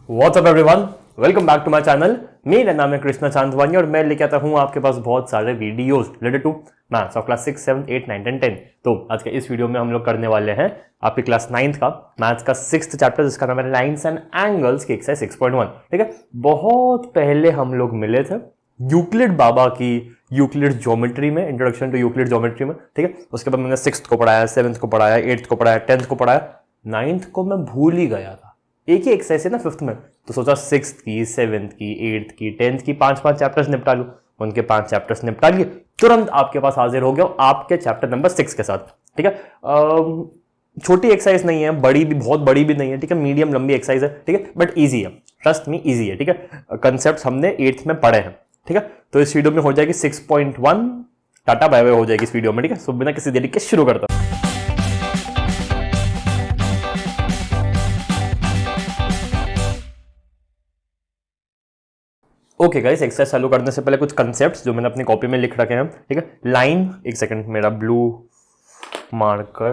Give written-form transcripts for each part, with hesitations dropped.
What's up everyone, welcome back to my channel. मेरा नाम है कृष्णा चांदवानी और मैं लेके आता हूँ आपके पास बहुत सारे videos related to maths of class 6, 7, 8, 9 and 10। तो आज के इस वीडियो में हम लोग करने वाले हैं आपकी क्लास 9th का मैथ्स का 6th चैप्टर, जिसका नाम है लाइन्स एंड एंगल्स की एक्सरसाइज 6.1। ठीक है, बहुत पहले हम लोग मिले थे यूक्लिड बाबा की यूक्लिड ज्योमेट्री में, इंट्रोडक्शन टू यूक्लिड ज्योमेट्री में। ठीक है, उसके बाद मैंने 6th को पढ़ाया, 7th को पढ़ाया, 8th को पढ़ाया, 10th को पढ़ाया, 9th को मैं भूल ही गया था। एक ही एक्सरसाइज है ना 5th में, तो सोचा 6th की, 7th की, 8th की, 10th की 5 चैप्टर्स निपटा लूं। उनके 5 चैप्टर्स निपटा लिए, तुरंत आपके पास हाजिर हो गया आपके चैप्टर नंबर 6 के साथ। ठीक है, छोटी एक्सरसाइज नहीं है, बड़ी भी, बहुत बड़ी भी नहीं है। ठीक है, मीडियम लंबी एक्सरसाइज है। ठीक है, बट ईजी है, ट्रस्ट मी ईजी है। ठीक है, कंसेप्ट हमने 8th में पढ़े हैं। ठीक है, तो इस वीडियो में हो जाएगी 6.1, टाटा बाय बाय हो जाएगी इस वीडियो में। ठीक है, सो बिना किसी देरी के शुरू करता हूं। ओके गाइस, एक्सरसाइज चालू करने से पहले कुछ कंसेप्ट्स जो मैंने अपनी कॉपी में लिख रखे हैं। ठीक है, लाइन, एक सेकंड मेरा ब्लू मार्कर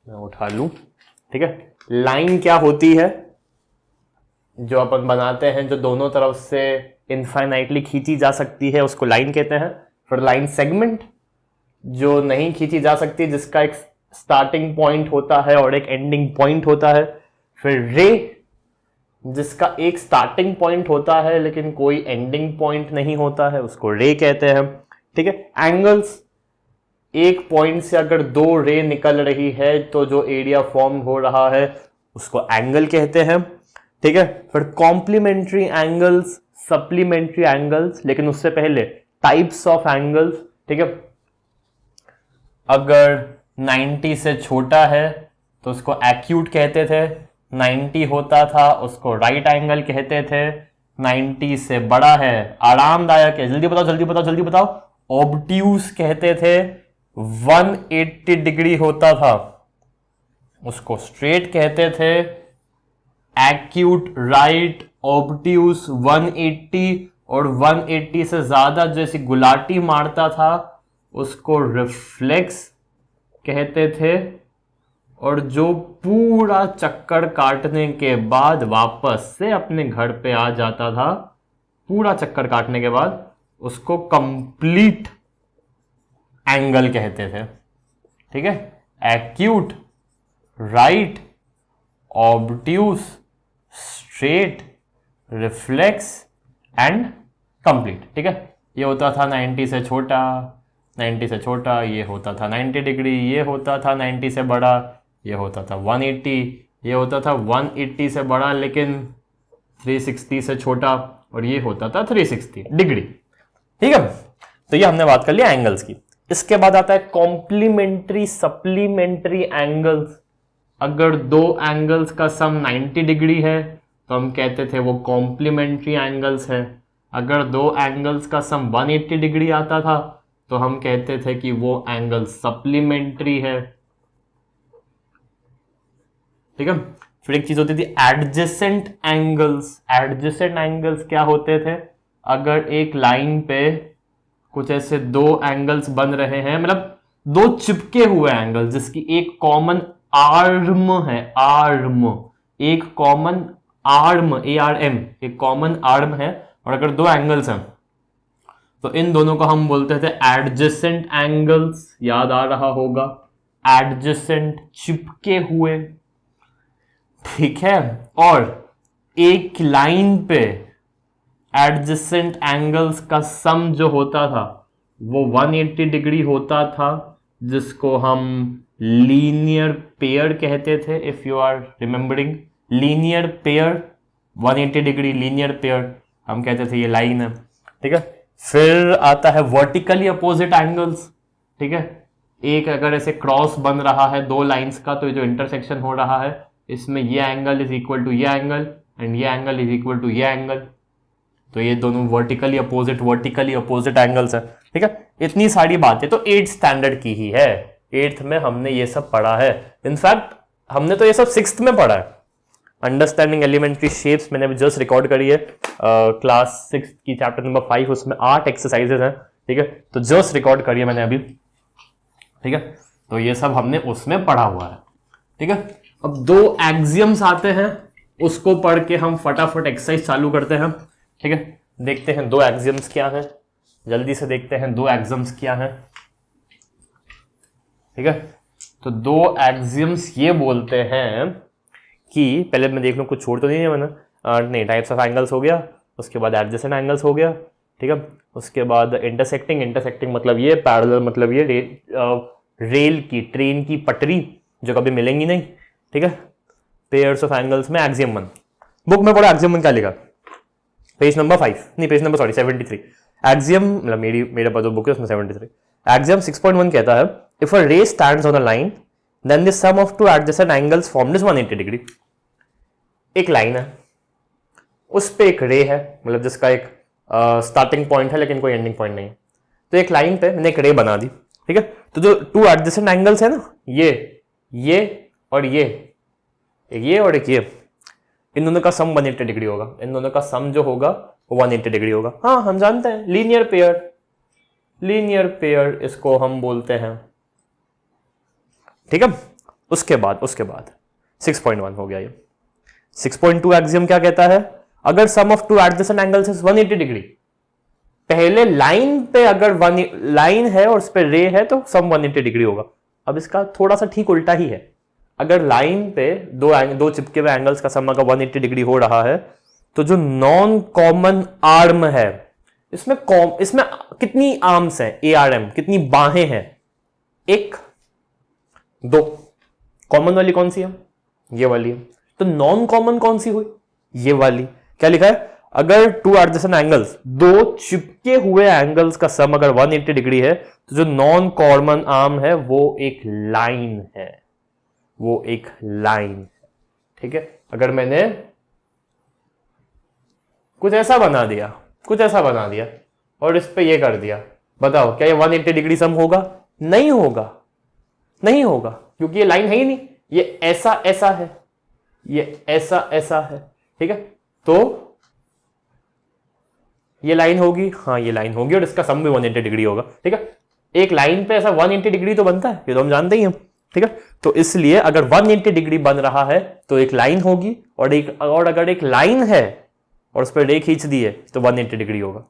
मैं उठा लूं। ठीक है, लाइन क्या होती है? जो अपन बनाते हैं, जो दोनों तरफ से इनफाइनाइटली खींची जा सकती है, उसको लाइन कहते हैं। फिर लाइन सेगमेंट, जो नहीं खींची जा सकती, जिसका एक स्टार्टिंग पॉइंट होता है और एक एंडिंग पॉइंट होता है। फिर रे, जिसका एक स्टार्टिंग पॉइंट होता है लेकिन कोई एंडिंग पॉइंट नहीं होता है, उसको रे कहते हैं। ठीक है, एंगल्स, एक पॉइंट से अगर 2 रे निकल रही है तो जो एरिया फॉर्म हो रहा है उसको एंगल कहते हैं। ठीक है, फिर कॉम्प्लीमेंट्री एंगल्स, सप्लीमेंट्री एंगल्स, लेकिन उससे पहले टाइप्स ऑफ एंगल्स। ठीक है, अगर 90 से छोटा है तो उसको एक्यूट कहते थे, 90 होता था उसको राइट एंगल कहते थे, 90 से बड़ा है, आरामदायक है, जल्दी बताओ जल्दी बताओ जल्दी बताओ, ऑब्ट्यूस कहते थे, 180 डिग्री होता था उसको स्ट्रेट कहते थे, एक्यूट, राइट, ऑब्ट्यूस, 180 और 180 से ज्यादा जैसी गुलाटी मारता था उसको रिफ्लेक्स कहते थे, और जो पूरा चक्कर काटने के बाद वापस से अपने घर पे आ जाता था, पूरा चक्कर काटने के बाद, उसको कंप्लीट एंगल कहते थे। ठीक है, acute, right, obtuse, straight, reflex and complete. ठीक है, ये होता था 90 से छोटा, 90 से छोटा, ये होता था 90 डिग्री, ये होता था 90 से बड़ा, ये होता था 180, ये होता था 180 से बड़ा लेकिन 360 से छोटा, और ये होता था 360 डिग्री। ठीक है, तो ये हमने बात कर लिया एंगल्स की। इसके बाद आता है कॉम्प्लीमेंट्री सप्लीमेंट्री एंगल्स। अगर 2 एंगल्स का सम 90 डिग्री है तो हम कहते थे वो कॉम्प्लीमेंट्री एंगल्स है। अगर 2 एंगल्स का सम 180 डिग्री आता था तो हम कहते थे कि वो एंगल सप्लीमेंट्री है। ठीक है, फिर एक चीज होती थी एडजेसेंट एंगल्स। एडजेसेंट एंगल्स क्या होते थे? अगर एक लाइन पे कुछ ऐसे 2 एंगल्स बन रहे हैं, मतलब 2 चिपके हुए एंगल्स जिसकी एक कॉमन आर्म है, आर्म, एक कॉमन आर्म, ARM, एक कॉमन आर्म है, और अगर 2 एंगल्स हैं तो इन दोनों को हम बोलते थे एडजेसेंट एंगल्स। याद आ रहा होगा, एडजेसेंट, चिपके हुए। ठीक है, और एक लाइन पे एडजेसेंट एंगल्स का सम जो होता था वो 180 डिग्री होता था, जिसको हम लीनियर पेयर कहते थे। If you are remembering, linear pair, 180 degree linear pair, हम कहते थे ये लाइन है। ठीक है, फिर आता है वर्टिकली अपोजिट एंगल्स। ठीक है, एक अगर ऐसे क्रॉस बन रहा है 2 लाइंस का, तो जो इंटरसेक्शन हो रहा है इसमें ये एंगल इज इक्वल टू ये एंगल एंड ये एंगल इज इक्वल टू ये एंगल, तो ये दोनों वर्टिकली अपोजिट एंगल्स है। ठीक है, इतनी सारी बातें तो 8th स्टैंडर्ड की ही है। 8th में हमने ये सब पढ़ा है। इनफैक्ट हमने तो ये सब 6th में पढ़ा है। अंडरस्टैंडिंग एलिमेंट्री शेप्स मैंने अभी जस्ट रिकॉर्ड करी है, क्लास 6 की चैप्टर नंबर 5, उसमें 8 एक्सरसाइजेस हैं। ठीक है, तो जस्ट रिकॉर्ड करी है मैंने अभी। ठीक है, तो ये सब हमने उसमें पढ़ा हुआ है। ठीक है, अब 2 एक्सियम्स आते हैं उसको पढ़ के हम फटाफट एक्सरसाइज चालू करते हैं। ठीक है, देखते हैं दो एक्सियम्स क्या है, जल्दी से देखते हैं दो एक्सियम्स क्या है। ठीक है, तो दो एक्सियम्स ये बोलते हैं कि पहले मैं देख लूं कुछ छोड़ तो नहीं है मैंने, नहीं, टाइप्स ऑफ एंगल्स हो गया, उसके बाद एडजेसेंट एंगल्स हो गया। ठीक है, उसके बाद इंटरसेक्टिंग मतलब ये, पैरेलल मतलब ये, रेल की, ट्रेन की पटरी जो कभी मिलेंगी नहीं। ठीक है, पेयर्स ऑफ एंगल्स में एक्सियम 1, बुक में पढ़ा एक्सियम 1 क्या लिखा, पेज नंबर 5 नहीं, पेज नंबर 73, एक्सियम मतलब मेरे पास जो बुक है उसमें 73, एक्सियम 6.1 कहता है if a ray stands on a line then the sum of two adjacent angles formed is 180 degree. एक लाइन है, उस पे एक रे है, मतलब जिसका एक स्टार्टिंग पॉइंट है लेकिन कोई एंडिंग पॉइंट नहीं है। तो एक लाइन पे मैंने एक रे बना दी। ठीक है, तो जो टू एडजेसेंट एंगल्स है ना, ये और ये और एक ये, इन दोनों का सम 180 डिग्री होगा। इन दोनों का सम जो होगा वो 180 डिग्री होगा। हाँ, हम जानते हैं लीनियर पेयर इसको हम बोलते हैं। ठीक है, उसके बाद 6.1 हो गया ये। 6.2 एक्सियम क्या कहता है, अगर sum of two adjacent angles is 180 degree, पहले लाइन पे अगर लाइन है और उस पे रे है तो सम 180 डिग्री होगा। अब इसका थोड़ा सा ठीक उल्टा ही है, अगर लाइन पे दो चिपके हुए एंगल्स का सम अगर 180 डिग्री हो रहा है तो जो नॉन कॉमन आर्म है, इसमें कितनी आर्म्स हैं, ARM, कितनी बाहें हैं, 1 2, कॉमन वाली कौन सी है, ये वाली है। तो नॉन कॉमन कौन सी हुई, ये वाली। क्या लिखा है, अगर टू एडजेसेंट एंगल्स, दो चिपके हुए एंगल्स का सम अगर 180 डिग्री है तो जो नॉन कॉमन आर्म है वो एक लाइन है, वो एक लाइन है। ठीक है, अगर मैंने कुछ ऐसा बना दिया और इस पे ये कर दिया, बताओ क्या ये 180 डिग्री सम होगा, नहीं होगा क्योंकि ये लाइन है ही नहीं, ये ऐसा है, ये ऐसा है। ठीक है, तो ये लाइन होगी, हाँ ये लाइन होगी और इसका सम भी 180 डिग्री होगा। ठीक है, एक लाइन पे ऐसा 180 डिग्री तो बनता है, ये तो हम जानते ही हैं। ठीक है, तो इसलिए अगर 180 डिग्री बन रहा है तो एक लाइन होगी, और अगर एक लाइन है और उस पर रे खींच दी है तो 180 डिग्री होगा।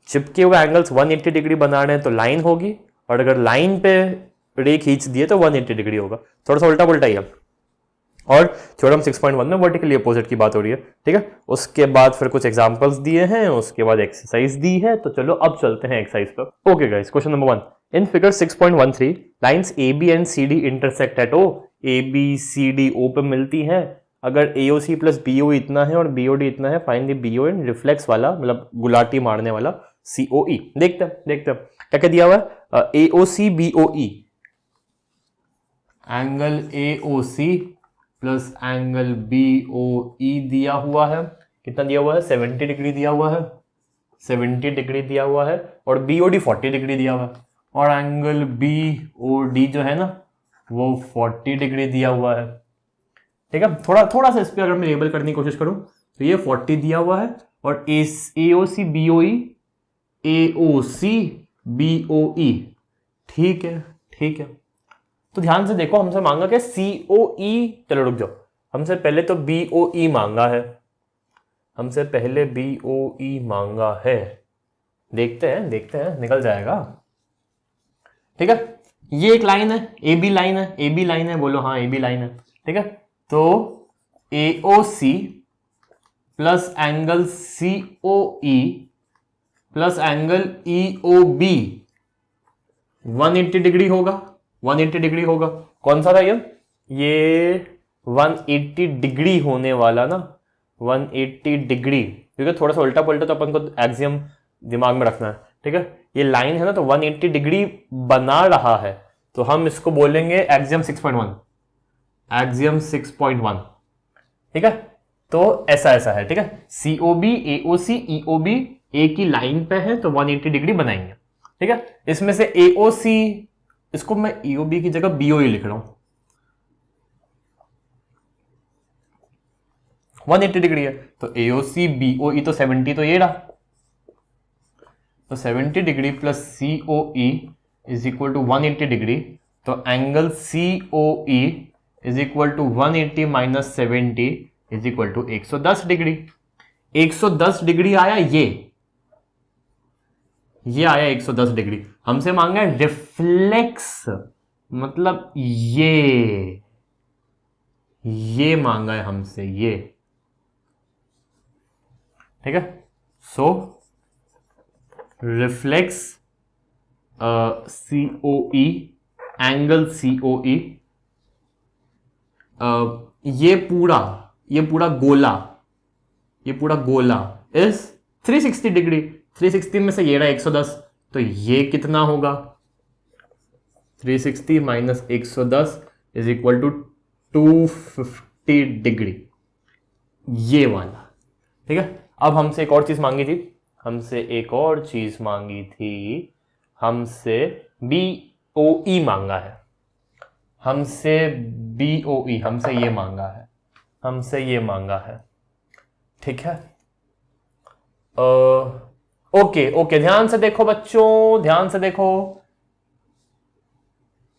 चिपके हुए एंगल्स 180 डिग्री बना रहे हैं तो लाइन होगी, और अगर लाइन पे रे खींच दिए तो 180 डिग्री होगा। थोड़ा सा उल्टा पुल्टा ही है। और थ्योरम 6.1 में वर्टिकली अपोजिट की बात हो रही है। ठीक है, उसके बाद फिर कुछ एग्जांपल्स दिए हैं, उसके बाद एक्सरसाइज दी है। तो चलो अब चलते हैं एक्सरसाइज पर। Okay guys, question number 1, in figure 6.13 lines AB and CD intersect at O। AB CD O पे मिलती है। अगर AOC प्लस BOE इतना है और BOD इतना है, find the BO and reflex वाला, मतलब गुलाटी मारने वाला COE। देखते हैं क्या क्या दिया हुआ है। AOC BOE, angle AOC plus angle BOE दिया हुआ है। कितना दिया हुआ है, 70 डिग्री दिया हुआ है, 70 डिग्री दिया हुआ है, और BOD 40 डिग्री दिया हुआ है, और एंगल BOD जो है ना वो 40 डिग्री दिया हुआ है। ठीक है, थोड़ा सा इस पर अगर मैं लेबल करने की कोशिश करूं तो ये 40 दिया हुआ है, और AOC BOE, ठीक है। तो ध्यान से देखो, हमसे मांगा क्या, COE, चलो रुक जाओ, हमसे पहले तो BOE मांगा है, देखते हैं निकल जाएगा। ठीक है, ये एक लाइन है, AB लाइन है, बोलो हाँ AB लाइन है। ठीक है, तो AOC plus angle COE plus angle EOB 180 degree होगा, 180 डिग्री होगा। कौन सा था ये 180 डिग्री होने वाला ना, 180 डिग्री, क्योंकि थोड़ा सा उल्टा पुल्टा तो अपन को एक्सियम दिमाग में रखना है। ठीक है, ये लाइन है ना तो 180 डिग्री बना रहा है, तो हम इसको बोलेंगे एक्सियम 6.1, एक्सियम 6.1। ठीक है, तो ऐसा है। ठीक है, COB AOC EOB एक ही लाइन पे है तो 180 डिग्री बनाएंगे। ठीक है, इसमें से AOC, इसको मैं EOB की जगह BOE लिख रहा हूं, 180 डिग्री है, तो AOC BOE तो 70, तो ये रहा, तो 70 degree plus COE is equal to 180 degree, तो angle COE is equal to 180 minus 70 is equal to 110 degree. 110 degree आया, ये आया 110 डिग्री। हमसे मांगा है रिफ्लेक्स, मतलब ये मांगा है हमसे, ये। ठीक है, सो रिफ्लेक्स COE, एंगल COE, ये पूरा गोला इज 360 डिग्री। 360 में से ये रहा 110, तो ये कितना होगा? 360 minus 110 is equal to 250 degree, ये वाला। ठीक है, अब हमसे एक और चीज मांगी थी, हमसे BOE मांगा है, हमसे ये मांगा है। ठीक है, ओके, ध्यान से देखो बच्चों, ध्यान से देखो,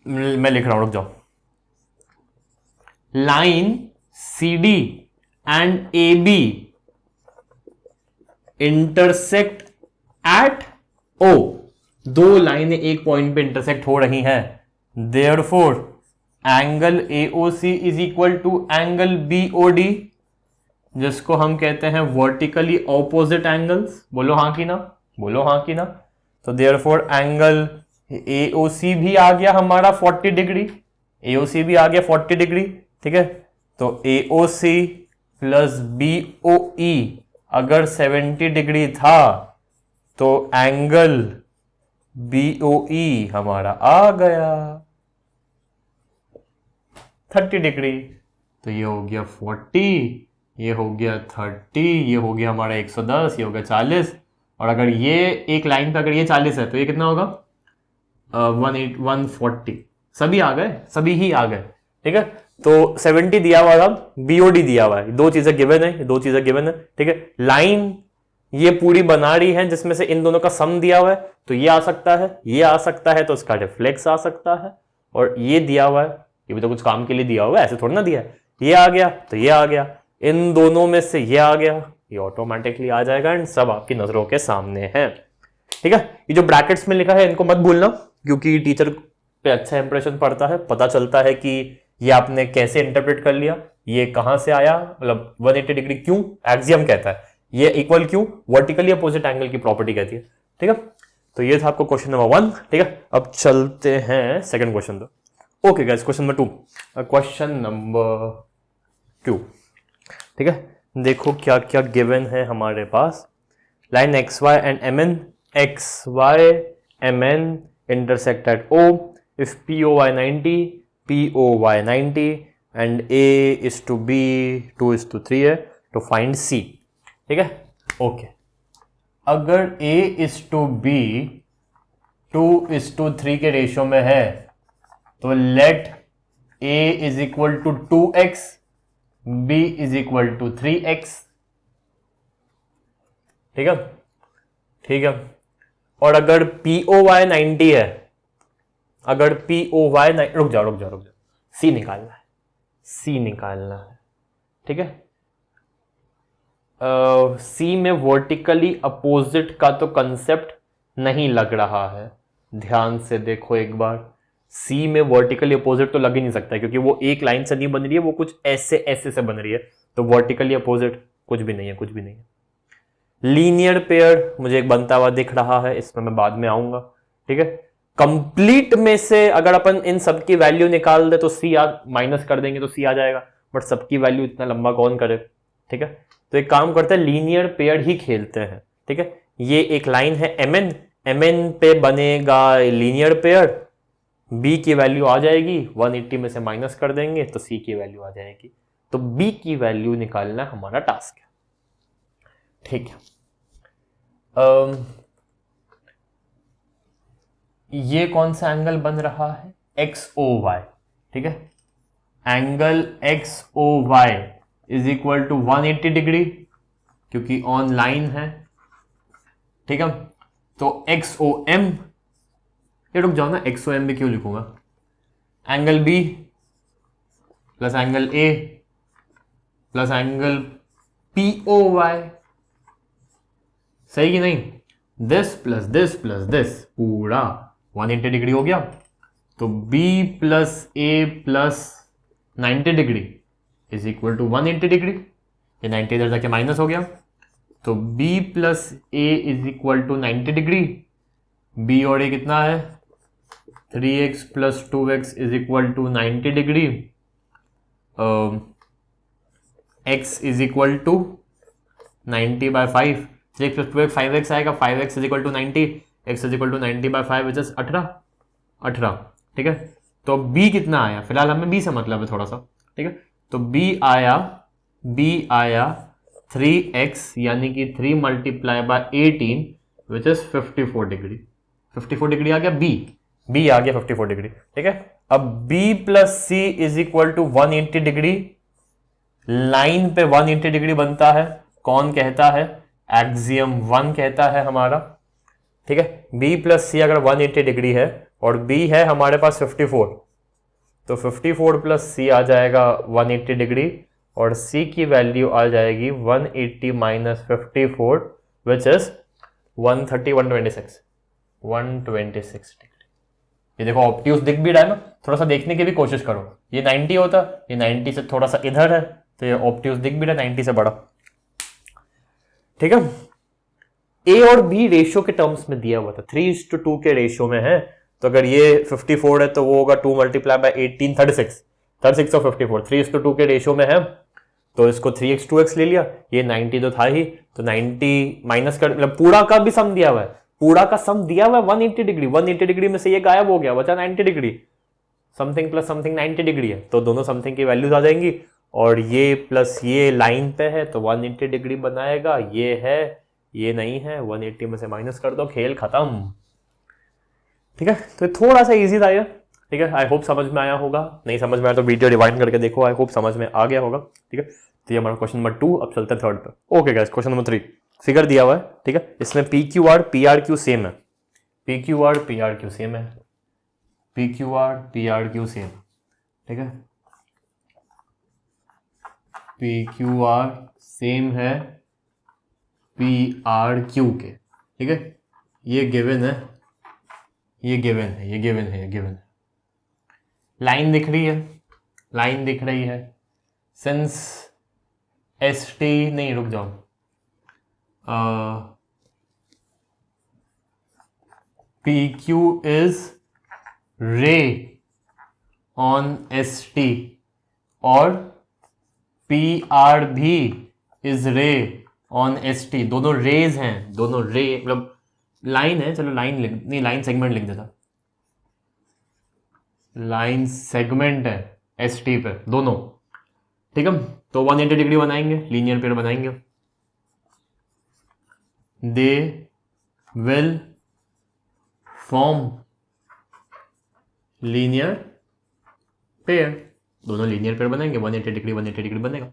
मैं लिख रहा हूं, रुक जाओ। Line CD and AB intersect at O, दो लाइनें एक पॉइंट पे इंटरसेक्ट हो रही हैं, therefore angle AOC is equal to angle BOD, जिसको हम कहते हैं वर्टिकली ऑपोजिट एंगल्स। बोलो हाँ कि ना। तो देयरफॉर एंगल AOC भी आ गया हमारा 40 डिग्री, ठीक है। तो AOC प्लस BOE अगर 70 डिग्री था तो एंगल BOE हमारा आ गया 30 डिग्री। तो ये हो गया 40, ये हो गया 30, ये हो गया हमारा 110, ये हो गया 40। और अगर ये एक लाइन पे अगर ये 40 है तो ये कितना होगा? 140। सभी ही आ गए। ठीक है, तो 70 दिया हुआ था, BOD दिया हुआ है, दो चीजें गिवन है। ठीक है, लाइन ये पूरी बना रही है जिसमें से इन दोनों का सम दिया हुआ है, तो ये आ सकता है, तो इसका रिफ्लेक्स आ सकता है। और ये दिया हुआ है, ये भी तो कुछ काम के लिए दिया हुआ है, ऐसे थोड़ा ना दिया है। ये आ गया तो ये आ गया, इन दोनों में से ये आ गया, ये ऑटोमेटिकली आ जाएगा एंड सब आपकी नजरों के सामने है। ठीक है, ये जो ब्रैकेट्स में लिखा है इनको मत भूलना, क्योंकि टीचर पे अच्छा इंप्रेशन पड़ता है, पता चलता है कि ये आपने कैसे इंटरप्रेट कर लिया, ये कहां से आया, मतलब 180 डिग्री क्यों, एक्सियम कहता है, ये इक्वल क्यों, वर्टिकली अपोजिट एंगल की प्रॉपर्टी कहती है। ठीक है, तो ये था आपको क्वेश्चन नंबर 1। ठीक है, अब चलते हैं सेकंड क्वेश्चन पे। Okay guys, question number 2। ठीक है, देखो क्या क्या गिवन है हमारे पास। Line XY and MN intersect at O if POY 90, POY 90 and A is to B 2:3 है, तो फाइंड C। ठीक है, ओके, अगर A is to B 2:3 के रेशियो में है तो late A is equal to 2x, B is equal to 3x। ठीक है, और अगर POY 90 है, रुक जाओ, C निकालना है। ठीक है, C में वर्टिकली अपोजिट का तो कंसेप्ट नहीं लग रहा है, ध्यान से देखो एक बार। C में वर्टिकली अपोजिट तो लग ही नहीं सकता है, क्योंकि वो एक लाइन से नहीं बन रही है, वो कुछ ऐसे से बन रही है, तो वर्टिकली अपोजिट कुछ भी नहीं है। लीनियर पेयर मुझे एक बनता हुआ दिख रहा है, इसमें मैं बाद में आऊंगा। ठीक है, कंप्लीट में से अगर अपन इन सब की वैल्यू निकाल दे तो C माइनस कर देंगे तो C आ जाएगा, बट सबकी वैल्यू इतना लंबा कौन करे। ठीक है, तो एक काम करते हैं, लीनियर पेयर ही खेलते हैं। ठीक है, ये एक लाइन है MN पे बनेगा लीनियर पेयर, B की वैल्यू आ जाएगी, 180 में से माइनस कर देंगे तो C की वैल्यू आ जाएगी, तो B की वैल्यू निकालना हमारा टास्क है। ठीक है, ये कौन सा एंगल बन रहा है? XOY। ठीक है, angle XOY is equal to 180 degree, क्योंकि ऑन लाइन है। ठीक है, तो XOM, ये रुक जाओ ना, XOM भी क्यों लिखूंगा, angle B plus angle A plus angle POY, सही कि नहीं? This plus this plus this पूरा 180 डिग्री हो गया। तो B plus A plus 90 degree is equal to 180 degree. ये 90 इधर जाके माइनस हो गया, तो B plus A is equal to 90 degree. B और A कितना है? 3x plus 2x is equal to 90 degree. x is equal to 90/5, 3x plus 2x 5x आएगा, 5x is equal to 90, x is equal to 90/5 which is 18। ठीक है, तो b कितना आया? फिलहाल हमें b से मतलब है थोड़ा सा। ठीक है, तो b आया 3x यानी कि 3 multiply by 18 which is 54 degree. 54 degree आ गया b आ गया 54 डिग्री। ठीक है, अब b plus c is equal to 180 degree. Line पे 180 डिग्री बनता है, कौन कहता है? एक्सियम 1 कहता है हमारा। ठीक है, b प्लस सी अगर 180 डिग्री है और b है हमारे पास 54, तो 54 प्लस सी आ जाएगा 180 डिग्री और c की वैल्यू आ जाएगी 180 माइनस 54 विच इज 126 डिग्री। ये देखो ऑब्ट्यूज दिख भी रहा है ना, थोड़ा सा देखने की भी कोशिश करो। ये 90 होता, ये 90 से थोड़ा सा इधर है, तो ये ऑब्ट्यूज दिख भी रहा है 90 से बड़ा। ठीक है, ए और बी रेशियो के टर्म्स में दिया हुआ था, 3:2 के रेशियो में है। तो अगर ये 54 है तो वो होगा 2 मल्टीप्लाई बाय 18 36 और 54 3:2 के रेशियो में है, तो इसको 3x 2x ले लिया। ये 90 तो था ही, तो 90 माइनस कर, मतलब पूरा का भी सम दिया हुआ है, पूरा का सम दिया हुआ है 180 डिग्री। 180 डिग्री में से ये गायब हो गया, बचा 90 degree. Something plus something 90 degree है, तो दोनों समथिंग की वैल्यूज आ जाएंगी। और ये प्लस ये लाइन पे है तो 180 डिग्री बनाएगा, ये है ये नहीं है, 180 में से माइनस कर दो, खेल खत्म। ठीक है, तो थोड़ा सा इजी था ये। ठीक है, आई होप समझ में आया होगा, नहीं समझ में आया तो वीडियो रिवाइंड करके देखो, आई होप समझ में आ गया होगा। ठीक है, तो ये हमारा क्वेश्चन नंबर 2। अब चलते हैं थर्ड पे। Okay guys, question number 3 figure दिया हुआ है। ठीक है, इसमें PQR PRQ सेम है, PQR PRQ सेम है, PQR PRQ सेम। ठीक है, PQR सेम है PRQ के। ठीक है, ये गिवन है, ये गिवन है, ये गिवन है, ये गिवन है। लाइन दिख रही है, लाइन दिख रही है। सिंस ST नहीं, रुक जाओ, PQ इज रे ऑन ST और PR भी इज रे ऑन ST। दोनों रेज हैं, दोनों रे मतलब लाइन है। चलो लाइन लिख, नहीं लाइन सेगमेंट लिख देता, लाइन सेगमेंट है ST पे दोनों। ठीक है, तो 180 डिग्री बनाएंगे, लीनियर पेयर बनाएंगे। They will form linear pair, दोनों लीनियर पेयर बनेंगे, 180 डिग्री 180 डिग्री बनेगा।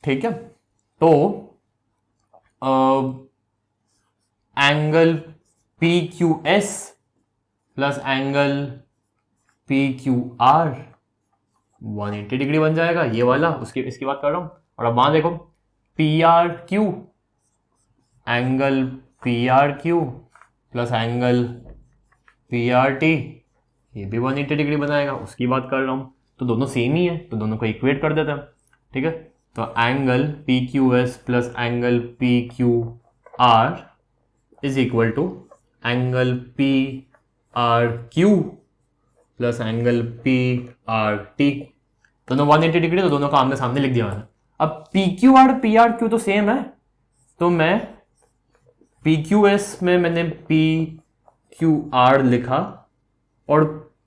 ठीक है, तो angle PQS plus angle PQR 180 degree बन जाएगा, ये वाला, उसकी इसकी बात कर रहा हूं। और अब वहां देखो PRQ, angle PRQ plus angle PRT, ये भी 180 डिग्री बनाएगा, उसकी बात कर रहा हूं। तो दोनों सेम ही है, तो दोनों को इक्वेट कर देते हैं। ठीक है, तो angle PQS plus angle PQR is equal to angle PRQ plus angle PRT। दोनों 180 डिग्री, तो दोनों का आमने सामने लिख दिया मैंने। अब PQR PRQ तो सेम है, तो मैं PQS में मैंने PQR लिखा और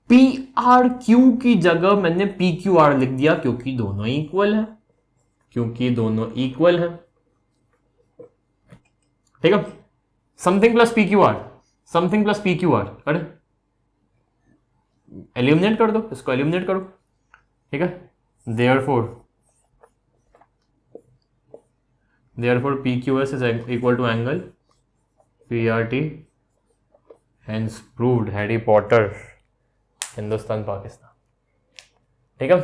PRQ की जगह मैंने PQR लिख दिया, क्योंकि दोनों इक्वल है, क्योंकि दोनों इक्वल है। ठीक है, something plus PQR, something plus PQR, अरे एलिमिनेट कर दो, इसको एलिमिनेट करो। ठीक है, therefore PQS is equal to angle PRT, hence proved, Harry Potter, Hindustan Pakistan. ठीक है,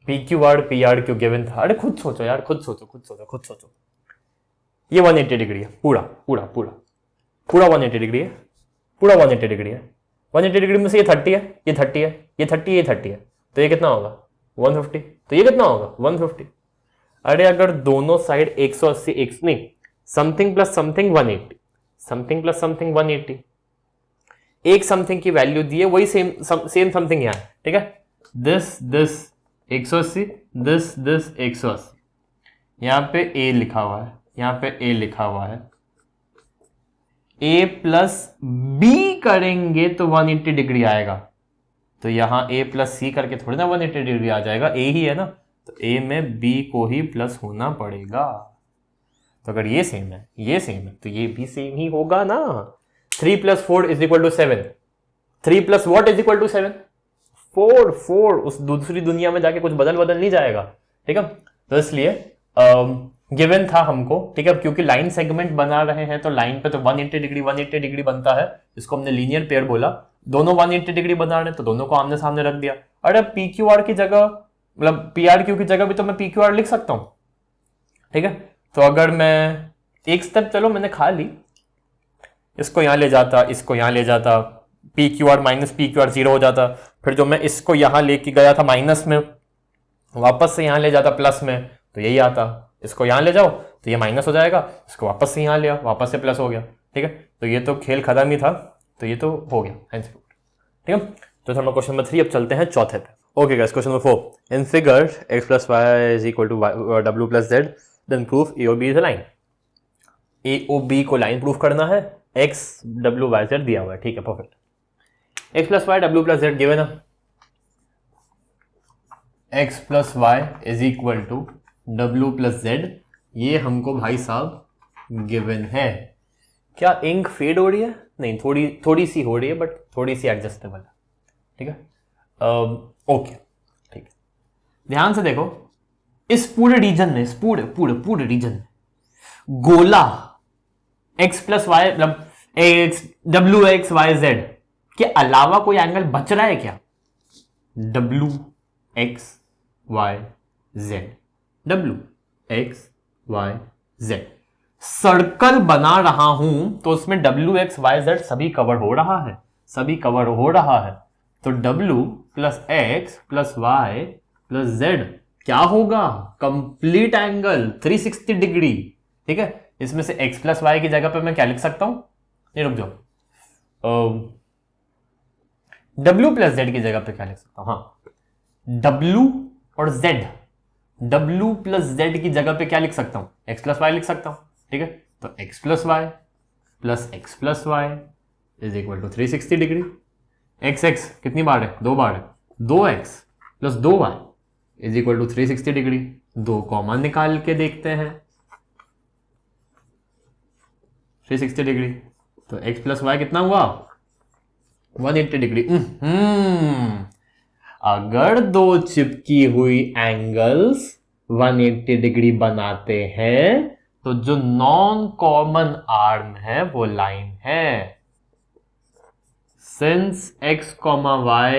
P Q R P R Q given था। अरे खुद सोचो यार, खुद सोचो। ये 180 डिग्री है, पूरा 180 डिग्री है, पूरा 180 डिग्री है। 180 डिग्री में से ये 30 है, ये 30 है, ये 30 है, ये 30 है, तो ये कितना होगा 150। तो ये कितना होगा 150। अरे अगर दोनों साइड 180 एक नहीं, something plus something 180, something plus something 180, एक समथिंग की वैल्यू दी है, वही सेम समथिंग यहां, ठीक है। दिस 180, दिस 180, यहां पे ए लिखा हुआ है, यहां पे ए लिखा हुआ है। ए प्लस बी करेंगे तो 180 डिग्री आएगा, तो यहां ए प्लस सी करके थोड़ी ना 180 डिग्री आ जाएगा, ए ही है ना, तो ए में बी को ही प्लस होना पड़ेगा। तो अगर ये सेम है, ये सेम है, तो ये भी सेम ही होगा ना। 3 + 4 = 7। 3 + what = 7? 4 उस दूसरी दुनिया में जाके कुछ बदल नहीं जाएगा, ठीक है। तो इसलिए गिवन था हमको, ठीक है, क्योंकि लाइन सेगमेंट बना रहे हैं तो लाइन पे तो 180 डिग्री बनता है, इसको हमने लीनियर पेयर बोला। दोनों 180 डिग्री बना रहे हैं तो दोनों को आमने सामने रख दिया। अरे पी क्यू आर की जगह, मतलब पी आर क्यू की जगह भी तो मैं पी क्यू आर लिख सकता हूं, ठीक है। तो अगर मैं एक स्टेप, चलो मैंने खा ली, इसको यहां ले जाता, इसको यहां ले जाता, P Q R minus P Q R 0 हो जाता, फिर जो मैं इसको यहां लेके गया था माइनस में, वापस से यहां ले जाता प्लस में, तो यही आता। इसको यहां ले जाओ तो ये माइनस हो जाएगा, इसको वापस से यहां ले आओ, वापस से प्लस हो गया, ठीक है। तो ये तो खेल खत्म ही था, तो ये तो हो गया आंसर, ठीक है। तो हमारा क्वेश्चन नंबर 3, अब चलते हैं चौथे पे। Okay guys, question number 4, in figure x + y = w + z, then proof A और B is a line. A O B को लाइन प्रूफ करना है, x w y z दिया हुआ है, ठीक है, perfect. x + y w + z given है, x + y = w + z, ये हमको भाई साहब गिवन है। क्या इंक फेड हो रही है? नहीं, थोड़ी सी हो रही है, बट थोड़ी सी एडजस्टेबल है, ठीक है। ओके, ठीक है, ध्यान से देखो, इस पूरे रीजन में, इस पूरे रीजन में गोला x + y मतलब w x y z के अलावा कोई एंगल बच रहा है क्या? w x y z, w x y z, circle बना रहा हूं तो उसमें w x y z सभी कवर हो रहा है, तो w + x + y + z क्या होगा? कंप्लीट एंगल 360 डिग्री, ठीक है। इसमें से x + y की जगह पे मैं क्या लिख सकता हूं? नहीं, रुक जाओ, w + z की जगह पे क्या लिख सकता हूं? हाँ, w और z, w + z की जगह पे क्या लिख सकता हूं? x + y लिख सकता हूं, ठीक है। तो x + y + x + y = 360 degree. x कितनी बार है? 2 बार है, 2x + 2y = 360 डिग्री। 2 कॉमन निकाल के देखते हैं, 360 डिग्री, तो x + y कितना हुआ? 180 डिग्री। अगर दो चिपकी हुई एंगल्स 180 डिग्री बनाते हैं तो जो नॉन कॉमन आर्म है वो लाइन है। Since x, y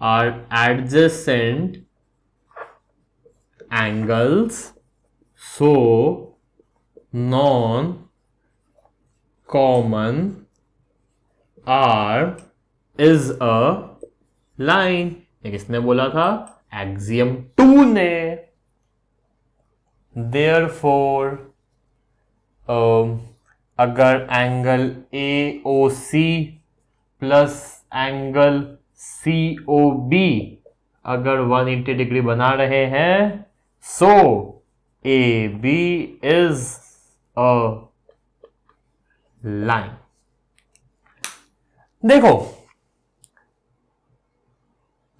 are adjacent angles, so non common arm is a line। ये किसने बोला था? एक्सियम 2 ने। Therefore अगर angle AOC plus angle COB अगर 180 डिग्री बना रहे हैं, सो AB इज अ लाइन। देखो,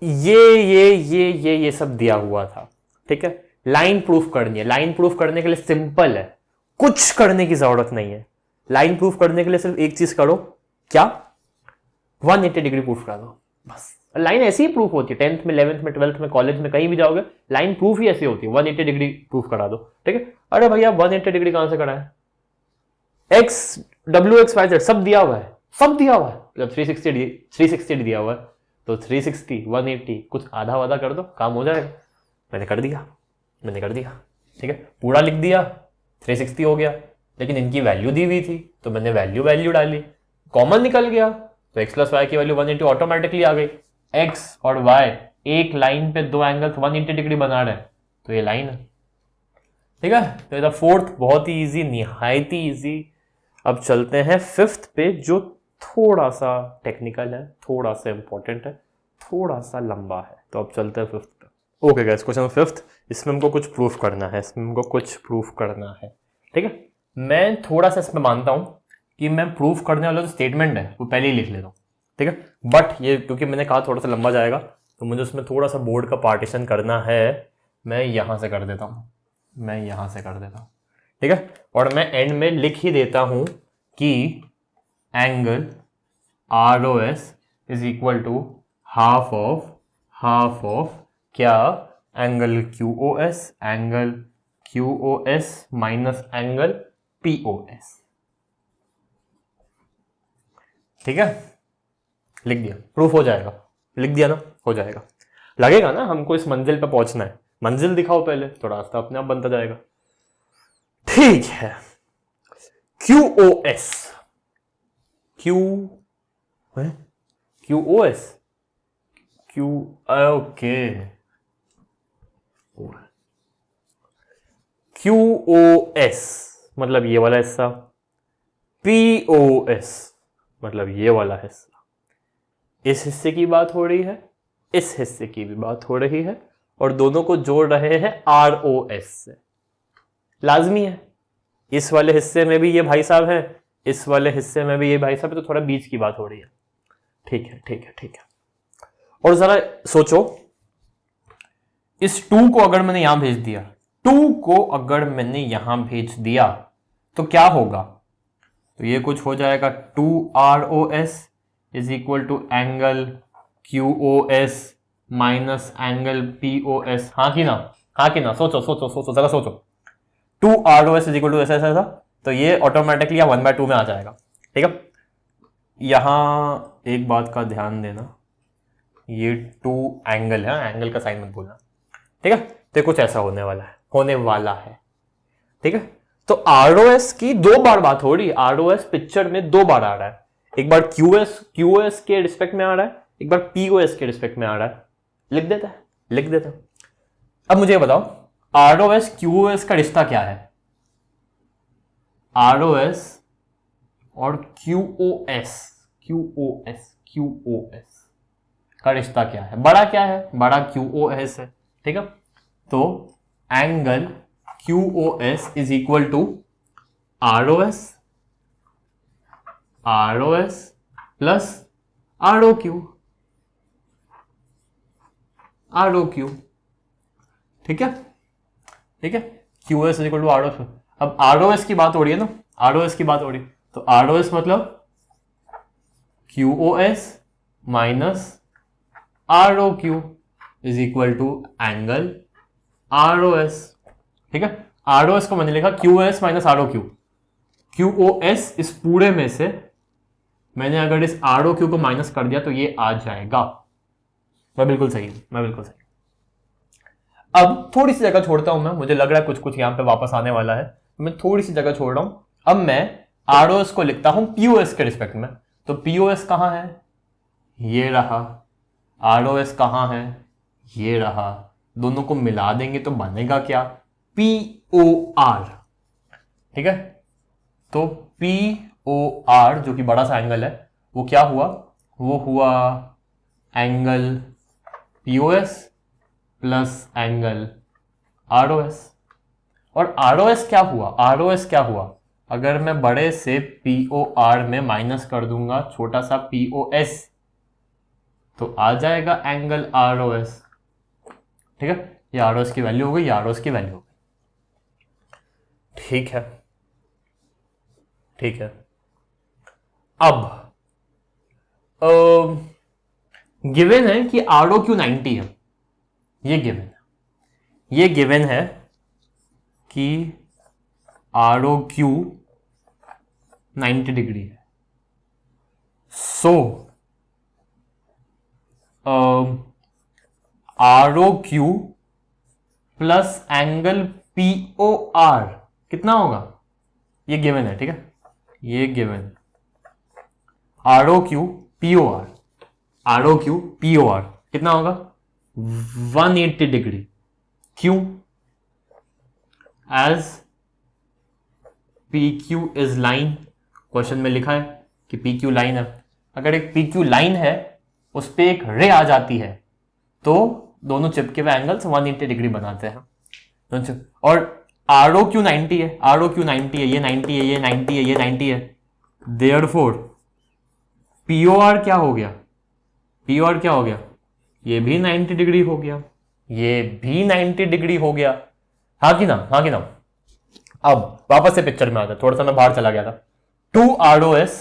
ये सब दिया हुआ था, ठीक है। लाइन प्रूफ करनी है, लाइन प्रूफ करने के लिए सिंपल है, कुछ करने की जरूरत नहीं है। लाइन प्रूफ करने के लिए सिर्फ एक चीज करो, क्या? 180 डिग्री प्रूफ कर दो, बस। लाइन ऐसी ही प्रूफ होती है, 10th में, 11th में, 12th में, कॉलेज में, कहीं भी जाओगे लाइन प्रूफ ही ऐसी होती है, 180 डिग्री प्रूफ करा दो, ठीक है। अरे भैया 180 डिग्री कहां से करा है? x w x y z सब दिया हुआ है, मतलब 360 दिया हुआ है, तो 360 180 कुछ आधा वाधा कर दो, काम हो जाएगा। मैंने कर दिया, ठीक है, पूरा लिख दिया, 360 हो गया। लेकिन इनकी वैल्यू दी हुई थी तो मैंने वैल्यू डाली, कॉमन निकल गया, तो x प्लस वाई की वैल्यू 180 ऑटोमेटिकली आ गई। x और y एक लाइन पे दो एंगल्स 180 डिग्री बना रहे हैं, तो ये लाइन है, ठीक है। तो ये फोर्थ बहुत ही इजी, निहायत ही इजी। अब चलते हैं फिफ्थ पे, जो थोड़ा सा टेक्निकल है, थोड़ा सा इंपॉर्टेंट है, थोड़ा सा लंबा है। तो अब चलते हैं फिफ्थ पे। ओके गाइस, क्वेश्चन फिफ्थ, इसमें हमको कुछ प्रूफ करना है, ठीक है। मैं थोड़ा सा इसमें मानता हूं कि मैं प्रूफ करने वाला जो स्टेटमेंट है वो पहले ही लिख लेता हूं, ठीक है। बट ये क्योंकि मैंने कहा थोड़ा सा लंबा जाएगा, तो मुझे उसमें थोड़ा सा बोर्ड का पार्टीशन करना है। मैं यहां से कर देता हूं, ठीक है। और मैं एंड में लिख ही देता हूं कि angle ROS is equal to half of क्या, angle QOS minus angle POS, ठीक है। लिख दिया, प्रूफ हो जाएगा, लिख दिया ना, हो जाएगा। लगेगा ना हमको इस मंजिल पे पहुंचना है, मंजिल दिखाओ पहले तो रास्ता अपने आप बनता जाएगा, ठीक है। QOS ओके, QOS मतलब ये वाला हिस्सा, POS मतलब ये वाला हिस्सा। इस हिस्से की बात हो रही है, इस हिस्से की भी बात हो रही है, और दोनों को जोड़ रहे हैं ROS से। लाजमी है, इस वाले हिस्से में भी ये भाई साहब है, इस वाले हिस्से में भी ये भाई साहब है, तो थोड़ा बीच की बात हो रही है, ठीक है। और जरा सोचो, इस 2 को अगर मैंने यहां भेज दिया, 2 को अगर मैंने यहां भेज दिया तो क्या होगा, तो ये कुछ हो जाएगा 2ROS is equal to angle QOS minus angle POS। हाँ कि ना, सोचो जरा सोचो। 2ROS इज इक्वल टू ऐसा, तो ये ऑटोमेटिकली 1/2 में आ जाएगा, ठीक है। यहां एक बात का ध्यान देना, ये 2 एंगल है, एंगल का साइन मत भूलना, ठीक है। तो कुछ ऐसा होने वाला है, ठीक है। तो ROS की 2 बार बात हो रही है, ROS पिक्चर में 2 बार आ रहा है, एक बार QOS के रिस्पेक्ट में आ रहा है, एक बार POS के रिस्पेक्ट में आ रहा है। लिख देता। अब मुझे बताओ, ROS QOS का रिश्ता क्या है, ROS और QOS का रिश्ता क्या है, बड़ा क्या है, बड़ा QOS है, ठीक है। तो angle QOS is equal to ROS plus ROQ, ठीक है। QOS is equal to ROS। अब ROS की बात हो रही है ना, तो ROS मतलब QOS minus ROQ is equal to angle ROS, ठीक है। ROS को मैंने लिखा QOS माइनस ROQ। QOS इस पूरे में से मैंने अगर इस ROQ को माइनस कर दिया तो ये आ जाएगा। मैं बिल्कुल सही। अब थोड़ी सी जगह छोड़ता हूं मैं, मुझे लग रहा है कुछ यहां पे वापस आने वाला है, तो मैं थोड़ी सी जगह छोड़ रहा हूं। अब मैं ROS को लिखता हूं POS के रिस्पेक्ट में, तो POS कहां है, ये रहा, ROS कहां है, ये रहा, दोनों को मिला देंगे तो बनेगा क्या, POR, ठीक है। तो POR जो कि बड़ा सा एंगल है, वो क्या हुआ, वो हुआ angle POS plus angle ROS। और ROS क्या हुआ, अगर मैं बड़े से POR में माइनस कर दूंगा छोटा सा POS, तो आ जाएगा एंगल ROS, ठीक है। ये ROS की वैल्यू हो गई, ठीक है। अब गिवन है कि ROQ 90 है, ये गिवन है कि ROQ 90 डिग्री है। So R O Q plus angle P O R कितना होगा, ये गिवन है, ठीक है, ये given, R O Q P O R, R O Q P O R कितना होगा 180 डिग्री। क्यों? As P Q is line, question में लिखा है कि पी क्यू लाइन है। अगर एक पी क्यू लाइन है उस पर एक रे आ जाती है तो दोनों चिपके हुए एंगल्स 180 डिग्री बनाते हैं। और आर ओ क्यू 90 है, आर ओ क्यू 90 है, ये 90 है, ये 90 है, ये 90 है, देयरफॉर पीओआर क्या हो गया, पीओआर क्या हो गया, ये भी 90 डिग्री हो गया, ये भी 90 डिग्री हो गया। हाँ कि ना, हाँ कि ना। अब वापस से पिक्चर में आता है, थोड़ा सा मैं बाहर चला गया था। 2 ROS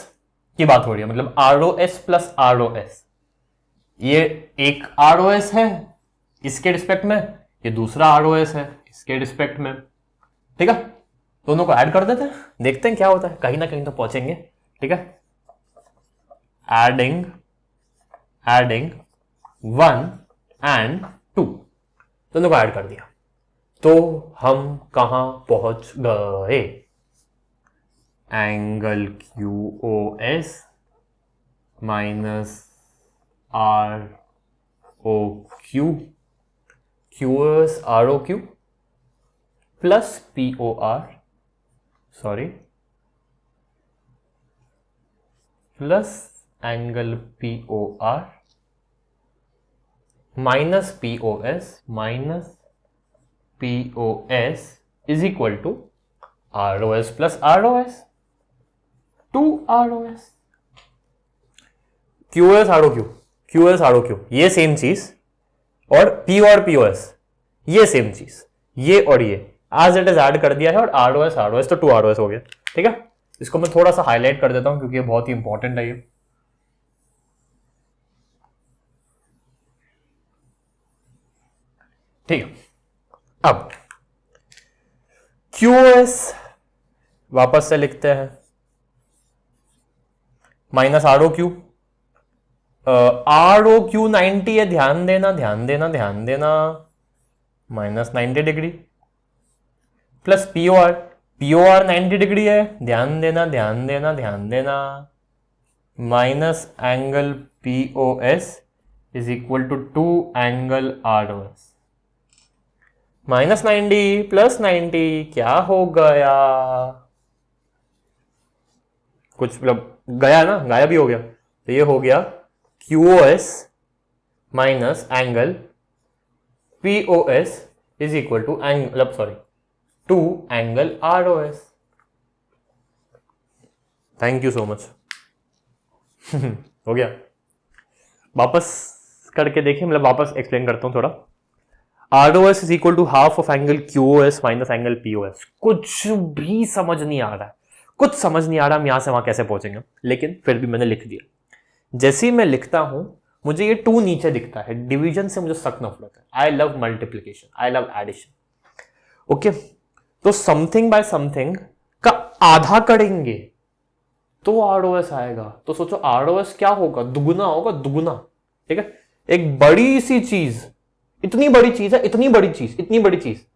की बात हो रही है, मतलब ROS प्लस ROS, ये एक ROS है इसके रिस्पेक्ट में, ये दूसरा ROS है इसके रिस्पेक्ट में, ठीक है। दोनों को ऐड कर देते हैं, देखते हैं क्या होता है, कहीं ना कहीं तो पहुंचेंगे, ठीक है। एडिंग 1 एंड 2, दोनों को ऐड कर दिया तो हम कहां पहुंच गए, angle QOS minus ROQ, QOS ROQ plus POR, sorry, plus angle POR minus POS is equal to ROS plus ROS, 2 ROS। QOS ROQ ये सेम चीज, और P और POS ये सेम चीज, ये और ये आज इट इज ऐड कर दिया है, और ROS तो 2 ROS हो गया, ठीक है। इसको मैं थोड़ा सा हाईलाइट कर देता हूं क्योंकि ये बहुत ही इंपॉर्टेंट है ये। ठीक है, अब QOS वापस से लिखते हैं, माइनस ROQ, ROQ 90 है, ध्यान देना, minus 90 degree, plus POR 90 degree है, ध्यान देना, minus angle POS is equal to 2 angle ROS, minus 90 plus 90 क्या हो गया, कुछ मतलब गया ना, गायब भी हो गया, तो ये हो गया QOS minus angle POS is equal to angle, sorry, 2 angle ROS। Thank you so much. हो गया, वापस करके देखिए, मतलब वापस एक्सप्लेन करता हूं थोड़ा। ROS is equal to half of angle QOS minus angle POS। कुछ भी समझ नहीं आ रहा है, हम यहां से वहां कैसे पहुंचेंगे, लेकिन फिर भी मैंने लिख दिया। जैसे ही मैं लिखता हूं मुझे ये 2 नीचे दिखता है, डिवीजन से मुझे सक नफरत है। I love multiplication, I love addition, okay. तो समथिंग बाय समथिंग का आधा करेंगे तो ROS आएगा, तो सोचो ROS क्या होगा, दुगुना होगा, दुगुना, ठीक है। एक बड़ी सी चीज, इतनी बड़ी चीज है, इतनी बड़ी चीज,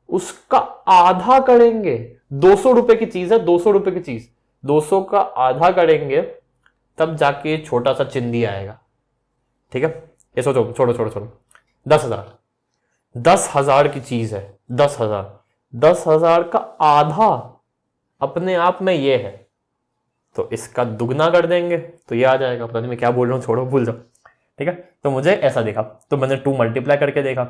उसका आधा करेंगे, 200 रुपए की चीज है, 200 रुपए की चीज, 200 का आधा करेंगे तब जाके छोटा सा चिंदी आएगा, ठीक है। ये सोचो, छोड़ो 10,000 की चीज है, 10,000 का आधा अपने आप में ये है, तो इसका दुगना कर देंगे तो ये आ जाएगा। पता नहीं मैं क्या बोल रहा हूं, छोड़ो, भूल जाओ, ठीक है। तो मुझे ऐसा दिखा, तो मैंने 2 मल्टीप्लाई करके देखा,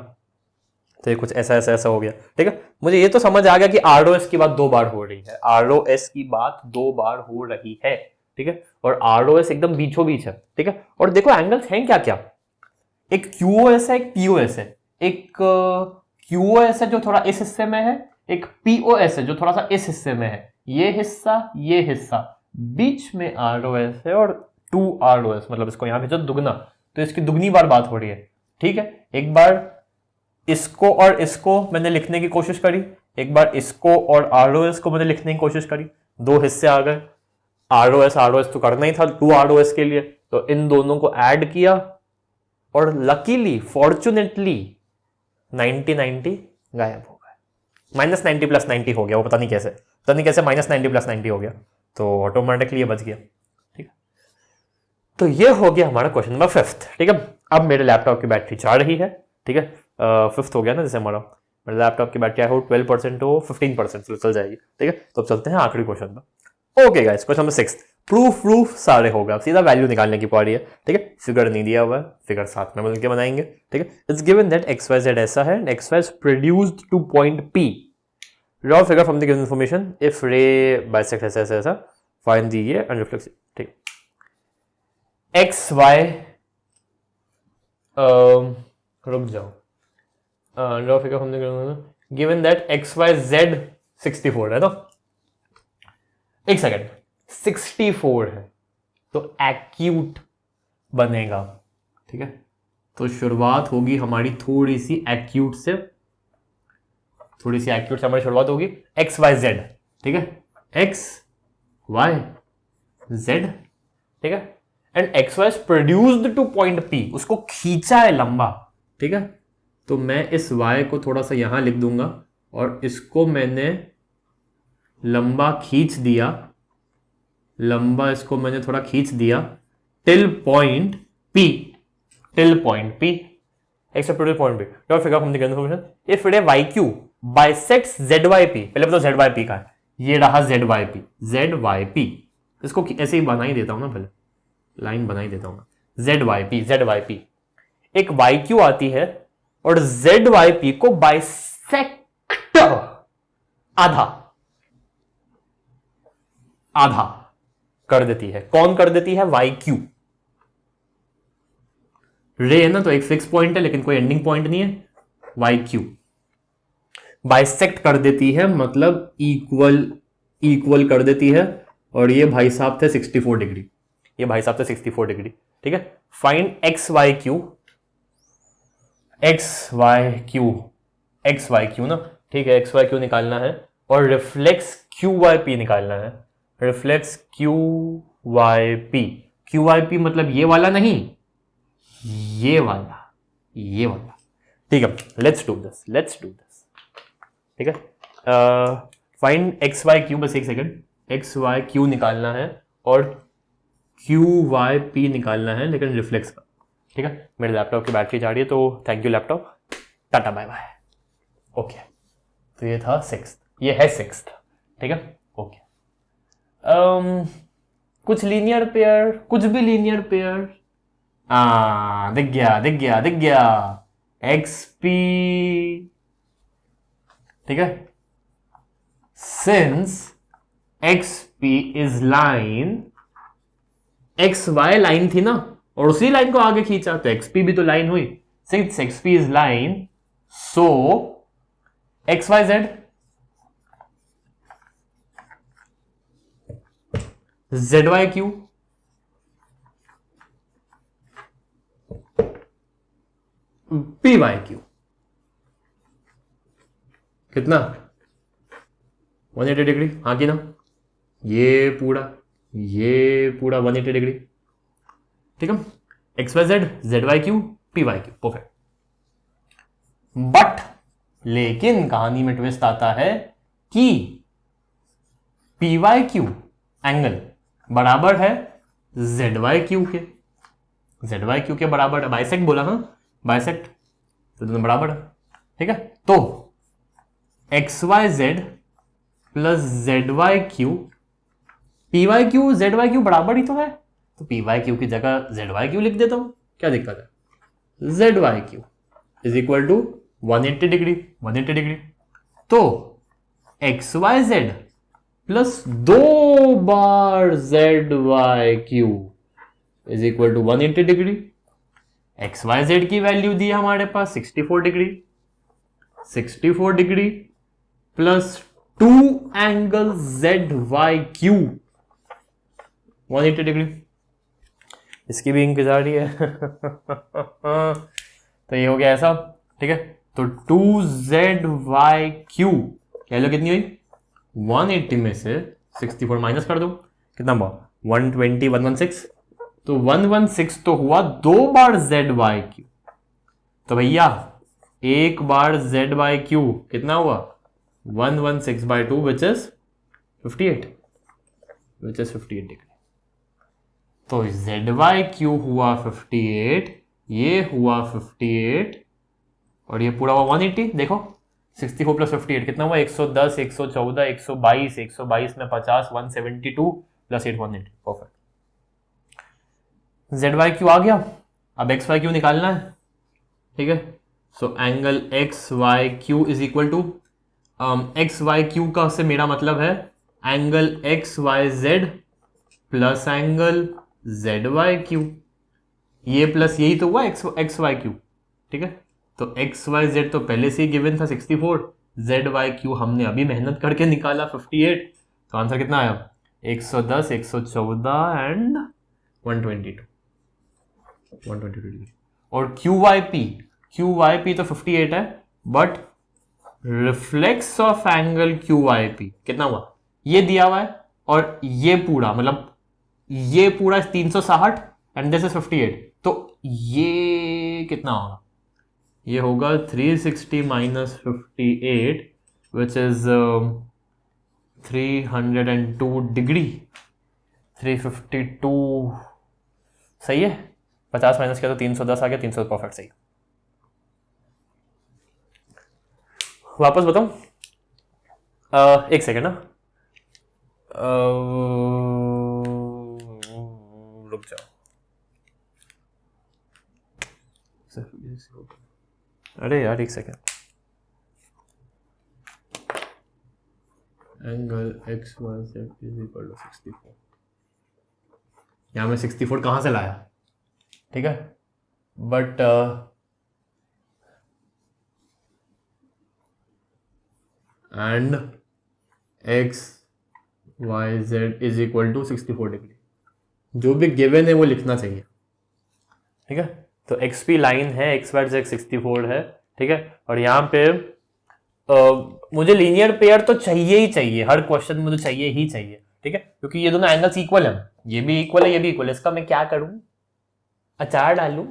तो ये कुछ ऐसा हो गया, ठीक है। मुझे ये तो समझ आ गया कि ROS की बात 2 बार हो रही है, ROS की बात 2 बार हो रही है, ठीक है। और ROS एकदम बीचों बीच है, ठीक है। और देखो एंगल्स हैं क्या क्या, एक QOS है, एक POS है। एक QOS है जो थोड़ा इस हिस्से में है, एक POS है जो थोड़ा सा इस हिस्से में है, ये हिस्सा, बीच में ROS है, और 2 ROS, मतलब इसको यहां भेजो दुगना, तो इसकी दुगनी बार बात हो रही है, ठीक है। एक बार इसको और इसको मैंने लिखने की कोशिश करी, एक बार इसको और ROS को मैंने लिखने की कोशिश करी, 2 हिस्से आ गए। ROS तो करना ही था 2 ROS के लिए, तो इन दोनों को ऐड किया और लकीली फॉर्चुनेटली 90 गायब हो गए, -90 + 90 हो गया, वो पता नहीं कैसे -90 + 90 हो गया, तो ऑटोमेटिकली ये बच गया। ठीक है, तो ये हो गया हमारा क्वेश्चन नंबर 5। ठीक है, अब मेरे लैपटॉप की बैटरी जा रही है। ठीक है, 5th हो गया ना, जैसे हमारा मेरे लैपटॉप की बैटरी हो 12% हो 15% चल जाएगी। ठीक है, तो अब चलते हैं आखिरी क्वेश्चन पर। Okay guys, question number 6, proof सारे होगा, सीधा वैल्यू निकालने की पारी है। ठीक है, फिगर नहीं दिया हुआ है, फिगर साथ में मिलकर बनाएंगे। ठीक है, इट्स गिवन दैट XYZ ऐसा है, XY produced two point P, draw figure from the given information, if रे बाइसेक्ट ऐसा ऐसा फाइंड दी ये अनरिफ्लेक्सिव। ठीक, XY रुक जाओ, draw figure from the given that XYZ 64 है, तो एक सेकंड 64 है तो एक्यूट बनेगा। ठीक है, तो शुरुआत होगी हमारी थोड़ी सी एक्यूट से हमारी शुरुआत होगी XYZ। ठीक है, XYZ। ठीक है, and XY produced two point P, उसको खींचा है लंबा। ठीक है, तो मैं इस Y को थोड़ा सा यहां लिख दूंगा और इसको मैंने लंबा खींच दिया, इसको मैंने थोड़ा खींच दिया till point P, except till point P। Dot figure from the given information, if ray YQ bisects ZYP, पहले बताओ ZYP का है, ये रहा ZYP, इसको ऐसे ही बना ही देता हूं ना, पहले लाइन बना ही देता हूं ना, ZYP एक YQ आती है और ZYP को बाइसेक्ट आधा कर देती है। कौन कर देती है? YQ। रे है ना, तो एक फिक्स पॉइंट है लेकिन कोई एंडिंग पॉइंट नहीं है, YQ बाइसेक्ट कर देती है, मतलब इक्वल कर देती है। और ये भाई साहब थे 64 डिग्री, ठीक है। फाइंड XYQ ना, ठीक है, XYQ निकालना है और रिफ्लेक्स QYP निकालना है। रिफ्लेक्स QYP मतलब ये वाला नहीं, ये वाला। ठीक है, लेट्स डू दिस। ठीक है, फाइंड XYQ, बस एक सेकंड, XYQ निकालना है और QYP निकालना है, लेकिन रिफ्लेक्स का। ठीक है, मेरे लैपटॉप की बैटरी जा रही है, तो थैंक यू लैपटॉप, टाटा बाय बाय। ओके, तो ये था 6th, ये है 6th। ठीक है, ओके। कुछ लीनियर पेयर, कुछ भी लीनियर पेयर, दिख गया XP। ठीक है, since XP is line, XY line थी ना, और उसी लाइन को आगे खींचा तो XP भी तो लाइन हुई। Since XP is line, so XYZ ZYQ PYQ कितना 180 डिग्री, हाँ की ना, ये पूरा 180 डिग्री। ठीक है, XYZ ZYQ PYQ, perfect. But लेकिन कहानी में ट्विस्ट आता है कि PYQ एंगल बराबर है ZYQ के बराबर है। बाइसेक्ट बोला ना, बाइसेक्ट, तो दोनों बराबर है। ठीक है, तो XYZ plus ZYQ, PYQ ZYQ बराबर ही तो है, तो PYQ की जगह ZYQ लिख देता हूं, क्या दिक्कत है। ZYQ is equal to 180 degree. तो XYZ प्लस 2 बार ZYQ is equal to 180 degree. XYZ की वैल्यू दी हमारे पास 64 degree plus 2 angle ZYQ 180 degree, इसकी भी इंक जा रही है। तो ये हो गया ऐसा। ठीक है, तो 2ZYQ वैल्यू कितनी हुई, 180 में से 64 माइनस कर दो, कितना हुआ 120, 116, तो 116 तो हुआ 2 बार ZYQ। तो भैया एक बार ZYQ कितना हुआ 116/2 विच इज 58 डिग्री। तो ZYQ हुआ 58, ये हुआ 58 और ये पूरा हुआ 180। देखो 64 + 58 कितना हुआ 110, 114, 122, 122 में 50, 172 + 8 180। परफेक्ट। ZYQ आ गया, अब XYQ निकालना है। ठीक है, so angle XYQ is equal to XYQ का से मेरा मतलब है angle XYZ plus angle ZYQ। ये प्लस यही तो हुआ XYQ। ठीक है, तो XYZ तो पहले से ही गिवन था 64, ZYQ हमने अभी मेहनत करके निकाला 58। तो आंसर कितना आया 110, 114 एंड 122 डिग्री। और QYP तो 58 है, but reflex of angle QYP कितना हुआ ये दिया हुआ है, और ये पूरा मतलब ये पूरा 360 एंड दिस इज 58। तो ये कितना होगा, ये होगा 360 माइनस 58 विच इज 302 डिग्री। 352 सही है, 50 माइनस किया तो 310 आ गया, 300 परफेक्ट सही। वापस बताऊं, एक सेकेंड ना, रुक जाओ। अरे यार एक second, angle XYZ is equal to 64। यहां मैं 64 कहां से लाया, ठीक है, but and XYZ is equal to 64 degree. जो भी गिवन है वो लिखना चाहिए। ठीक है, तो XP लाइन है, XYZ 64 है। ठीक है, और यहाँ पे मुझे लीनियर पेयर तो चाहिए ही चाहिए, हर क्वेश्चन में मुझे चाहिए ही चाहिए। ठीक है, क्योंकि ये दोनों एंगल्स इक्वल है, ये भी इक्वल है ये भी इक्वल है। इसका मैं क्या करूं, अचार डालूं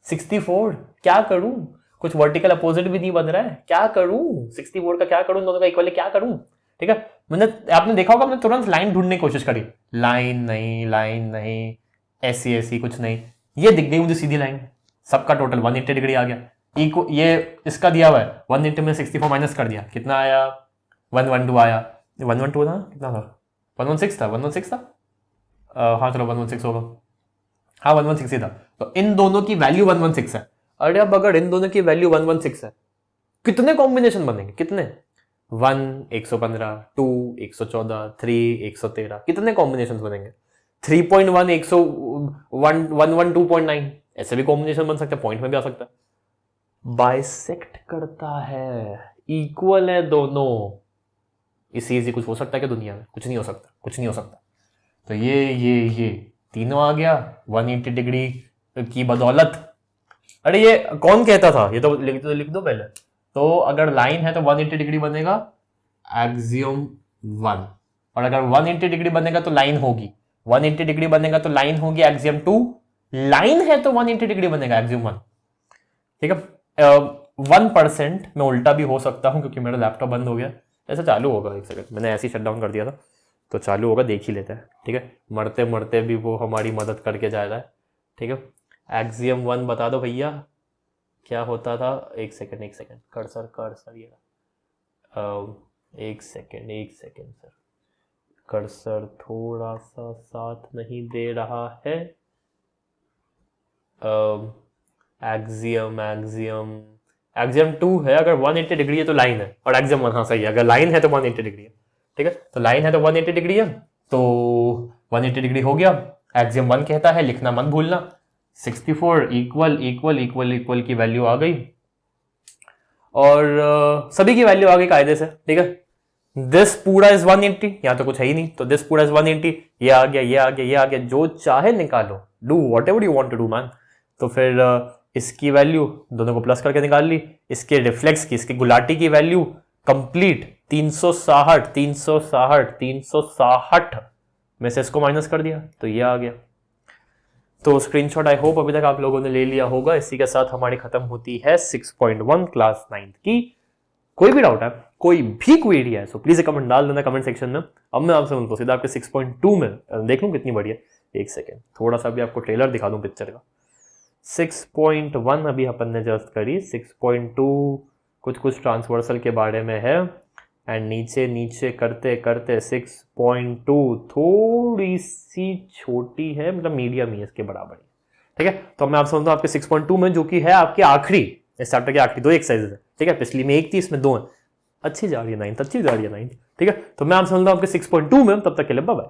64, क्या करूं, कुछ वर्टिकल अपोजिट भी नहीं बन रहा है, क्या करूं 64 का क्या करूं, दोनों का इक्वल है क्या करूं। ठीक है, मैंने आपने देखा होगा मैंने तुरंत लाइन ढूंढने की कोशिश करी, लाइन नहीं ऐसी कुछ नहीं, ये दिख गई मुझे सीधी लाइन, सबका टोटल 180 डिग्री आ गया। ये इसका दिया हुआ है 180 में 64 माइनस कर दिया, कितना आया 112 आया। 112 था कितना था 116 था हाँ चलो 116 होगा, हाँ 116 ही था। तो इन दोनों की वैल्यू 116 है। अरे अब अगर इन दोनों की वैल्यू 116 है, कितने कॉम्बिनेशन बनेंगे, कितने 1 115, 2 114, 3 113, कितने कॉम्बिनेशन बनेंगे। 3.1 112.9 ऐसे भी कॉम्बिनेशन बन सकता है, पॉइंट में भी आ सकता है। बाइसेक्ट करता है, इक्वल है दोनों, इससे इजी कुछ हो सकता है क्या दुनिया में, कुछ नहीं हो सकता। तो ये तीनों आ गया 180 डिग्री की बदौलत। अरे ये कौन कहता था, ये तो लिख दो पहले। तो अगर लाइन है तो 180 डिग्री बनेगा एक्सियम 1, और अगर 180 डिग्री बनेगा तो लाइन होगी, 180 डिग्री बनेगा तो लाइन होगी एक्सियम 2, लाइन है तो 180 डिग्री बनेगा एक्सियम 1। ठीक है, 1% में उल्टा भी हो सकता हूं क्योंकि मेरा लैपटॉप बंद हो गया। ऐसे चालू होगा, एक सेकंड, मैंने ऐसे ही शट डाउन कर दिया था तो चालू होगा, देख ही लेते हैं। ठीक है, मरते मरते भी वो हमारी मदद करके जा रहा है। ठीक है, एक्सियम 1 बता दो भैया क्या होता था। एक सेकंड कर्सर ये एक सेकंड सर, कर्सर थोड़ा सा साथ नहीं दे रहा है। एक्सियम 2 है, अगर 180 डिग्री है तो लाइन है, और एक्सियम 1 हाँ सही है, अगर लाइन है तो 180 डिग्री है। ठीक है, तो लाइन है तो 180 डिग्री है, तो 180 डिग्री हो गया। एक्सियम 1 कहता है, लिखना मत भूलना, 64 इक्वल की वैल्यू आ गई, और सभी की वैल्यू आ गई कायदे से। ठीक है, दिस पूरा इज 180, यहां तो कुछ है ही नहीं, तो दिस पूरा इज 180, ये आ गया, जो चाहे निकालो, do whatever you want to do man. तो फिर इसकी वैल्यू दोनों को प्लस करके निकाल ली, इसके रिफ्लेक्स की, इसकी गुलाटी की वैल्यू कंप्लीट 360 में से इसको माइनस कर दिया तो ये आ गया। तो स्क्रीनशॉट आई होप अभी तक आप लोगों ने ले लिया होगा। इसी के साथ हमारी खत्म होती है 6.1 क्लास 9th की। कोई भी डाउट है, कोई भी क्वेरी है, सो प्लीज कमेंट डाल देना कमेंट सेक्शन में। अब मैं आपसे बोलता हूँ सीधा आपके 6.2 में देख लूँ कितनी बढ़िया। एक सेकेंड, थोड़ा सा भी आपको ट्रेलर दिखा दूं पिक्चर का। 6.1 अभी अपन ने जस्ट करी, 6.2 कुछ ट्रांसवर्सल के बारे में है, एंड नीचे नीचे करते करते 6.2 थोड़ी सी छोटी है, मतलब मीडियम ही इसके बराबर ही। ठीक है, तो मैं आपसे बोलता हूँ आपके 6.2 में, जो कि है आपके आखिरी इस चैप्टर के आखिरी 2 एक्सरसाइज है। ठीक है, पिछली में 1 थी, इसमें 2 है। अच्छी जा रही है 9th, अच्छी जा रही है 9th। ठीक है, तो मैं आपसे बोलता हूँ आपके 6.2 में। तब तक के लिए बाय बाय।